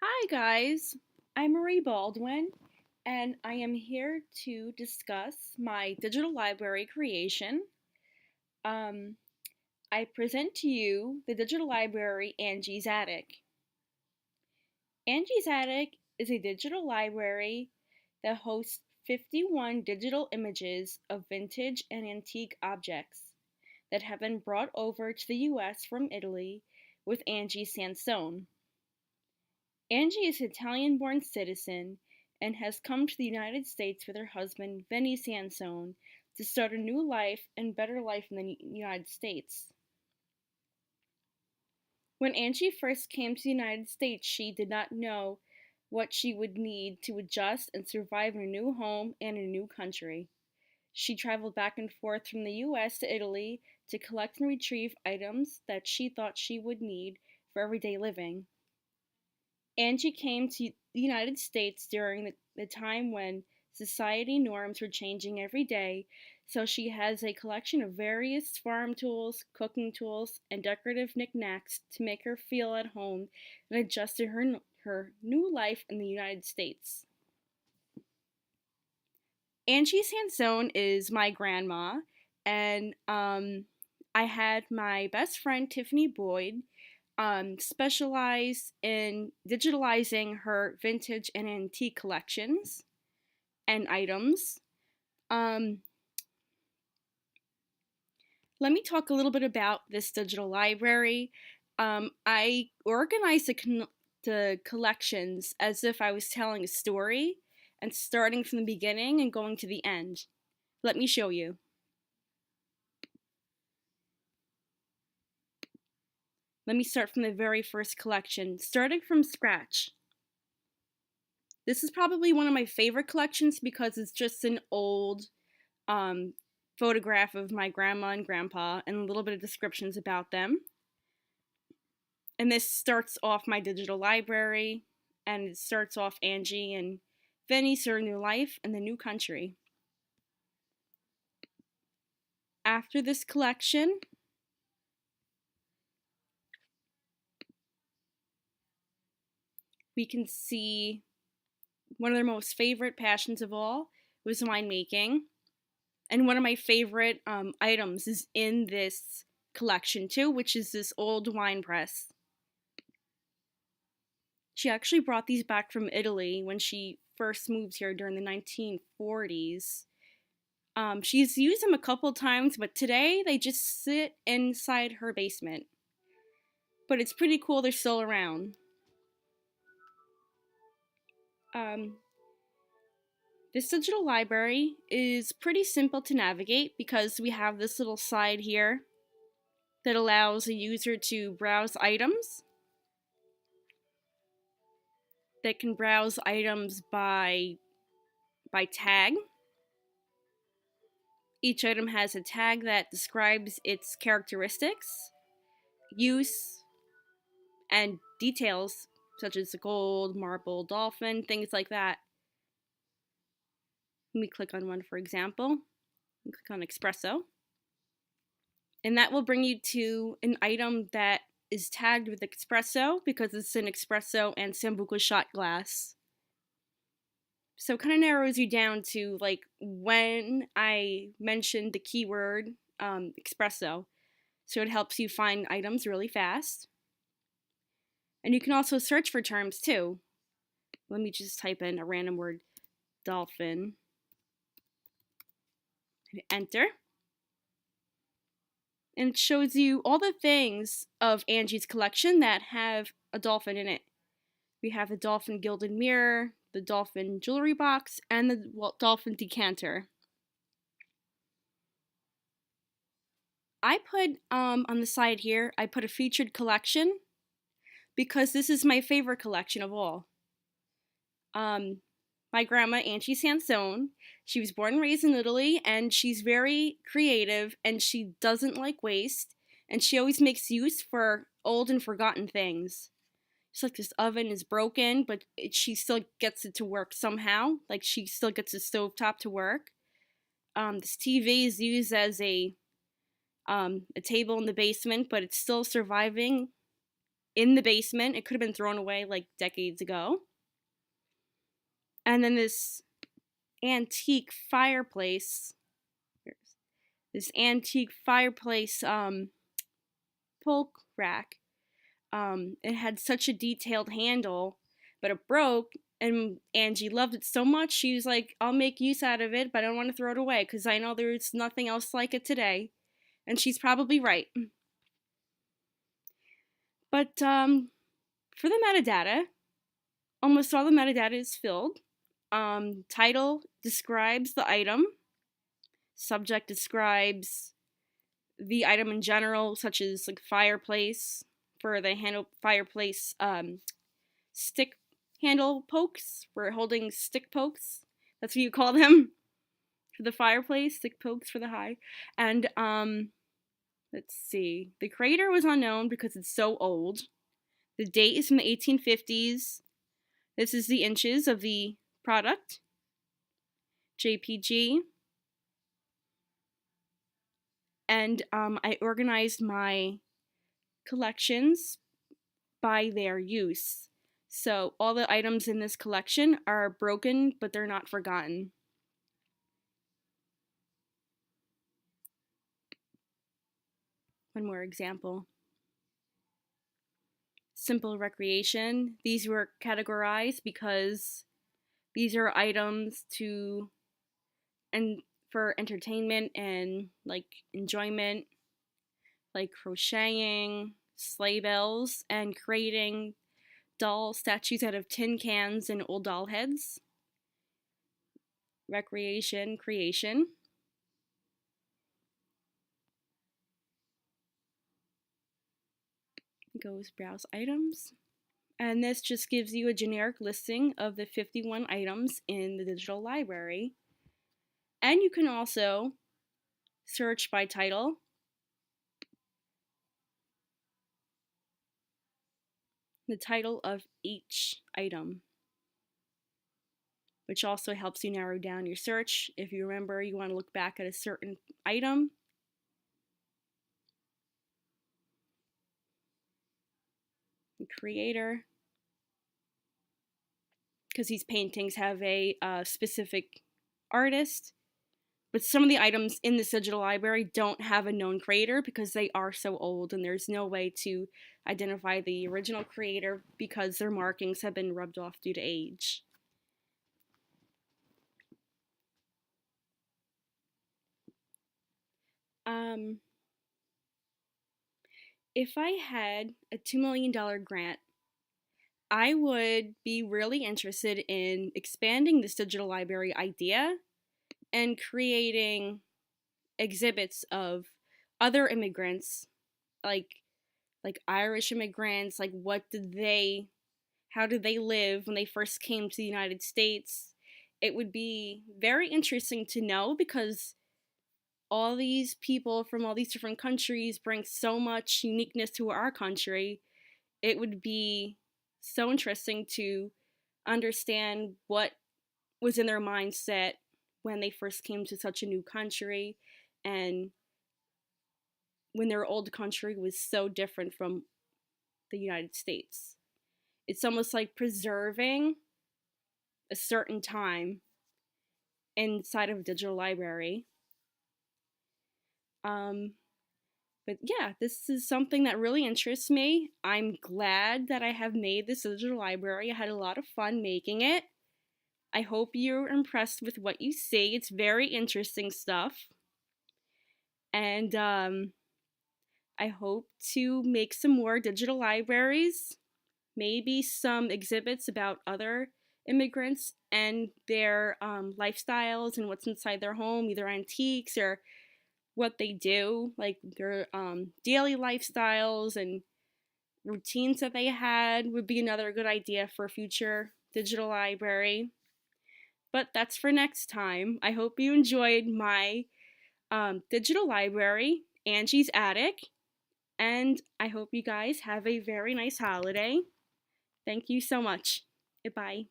Hi, guys. I'm Marie Baldwin, and I am here to discuss my digital library creation. Um, I present to you the digital library Angie's Attic. Angie's Attic is a digital library that hosts 51 digital images of vintage and antique objects that have been brought over to the US from Italy with Angie Sansone. Angie is an Italian-born citizen and has come to the United States with her husband, Vinny Sansone, to start a new life and better life in the United States. When Angie first came to the United States, she did not know what she would need to adjust and survive in a new home and a new country. She traveled back and forth from the US to Italy to collect and retrieve items that she thought she would need for everyday living. Angie came to the United States during the time when society norms were changing every day, so she has a collection of various farm tools, cooking tools, and decorative knickknacks to make her feel at home and adjust to her new life in the United States. Angie Sansone is my grandma, and I had my best friend Tiffany Boyd specialize in digitalizing her vintage and antique collections and items. Um, Let me talk a little bit about this digital library. I organized the collections as if I was telling a story and starting from the beginning and going to the end. Let me show you. Let me start from the very first collection, starting from scratch. This is probably one of my favorite collections because it's just an old um, photograph of my grandma and grandpa and a little bit of descriptions about them. And this starts off my digital library, and it starts off Angie and Vinny starting new life in the new country. After this collection, we can see one of their most favorite passions of all was winemaking. And one of my favorite items is in this collection too, which is this old wine press. She actually brought these back from Italy when she first moved here during the 1940s. She's used them a couple times, but today they just sit inside her basement. But it's pretty cool they're still around. Um, this digital library is pretty simple to navigate because we have this little side here that allows a user to browse items. They can browse items by tag. Each item has a tag that describes its characteristics, use, and details such as the gold, marble, dolphin, things like that. Let me click on one for example. Click on espresso. And that will bring you to an item that is tagged with espresso because it's an espresso and sambuca shot glass. So it kind of narrows you down to like when I mentioned the keyword espresso. So it helps you find items really fast. And you can also search for terms too. Let me just type in a random word, dolphin, and enter. And it shows you all the things of Angie's collection that have a dolphin in it. We have the dolphin gilded mirror, the dolphin jewelry box, and the dolphin decanter. I put on the side here, I put a featured collection because this is my favorite collection of all. My grandma, Angie Sansone, she was born and raised in Italy, and she's very creative, and she doesn't like waste, and she always makes use for old and forgotten things. It's like this oven is broken, but she still gets it to work somehow. Like she still gets the stovetop to work. This TV is used as a table in the basement, but it's still surviving in the basement. It could have been thrown away like decades ago. And then this antique fireplace, pull rack. It had such a detailed handle, but it broke, and Angie loved it so much, she was like, I'll make use out of it, but I don't want to throw it away, because I know there's nothing else like it today. And she's probably right. But for the metadata, almost all the metadata is filled. Title describes the item. Subject describes the item in general, such as like fireplace, for the handle fireplace stick handle pokes. We're holding stick pokes. That's what you call them for the fireplace. Stick pokes for the high. And let's see. The creator was unknown because it's so old. The date is from the 1850s. This is the inches of the product. JPG. And I organized my collections by their use. So all the items in this collection are broken, but they're not forgotten. One more example. Simple recreation. These were categorized because these are items for entertainment and like enjoyment, like crocheting, sleigh bells, and creating doll statues out of tin cans and old doll heads. Recreation, creation. Goes browse items. And this just gives you a generic listing of the 51 items in the digital library. And you can also search by title. The title of each item, which also helps you narrow down your search. If you remember you want to look back at a certain item. The creator, because these paintings have a specific artist, but some of the items in this digital library don't have a known creator because they are so old, and there's no way to identify the original creator because their markings have been rubbed off due to age. If I had a $2 million grant, I would be really interested in expanding this digital library idea and creating exhibits of other immigrants, like Irish immigrants, like how did they live when they first came to the United States. It would be very interesting to know because all these people from all these different countries bring so much uniqueness to our country. It would be so interesting to understand what was in their mindset when they first came to such a new country and when their old country was so different from the United States. It's almost like preserving a certain time inside of a digital library. But yeah, this is something that really interests me. I'm glad that I have made this digital library. I had a lot of fun making it. I hope you're impressed with what you see. It's very interesting stuff. And I hope to make some more digital libraries, maybe some exhibits about other immigrants and their lifestyles and what's inside their home, either antiques or what they do, like their daily lifestyles and routines that they had would be another good idea for a future digital library. But that's for next time. I hope you enjoyed my digital library, Angie's Attic, and I hope you guys have a very nice holiday. Thank you so much. Goodbye.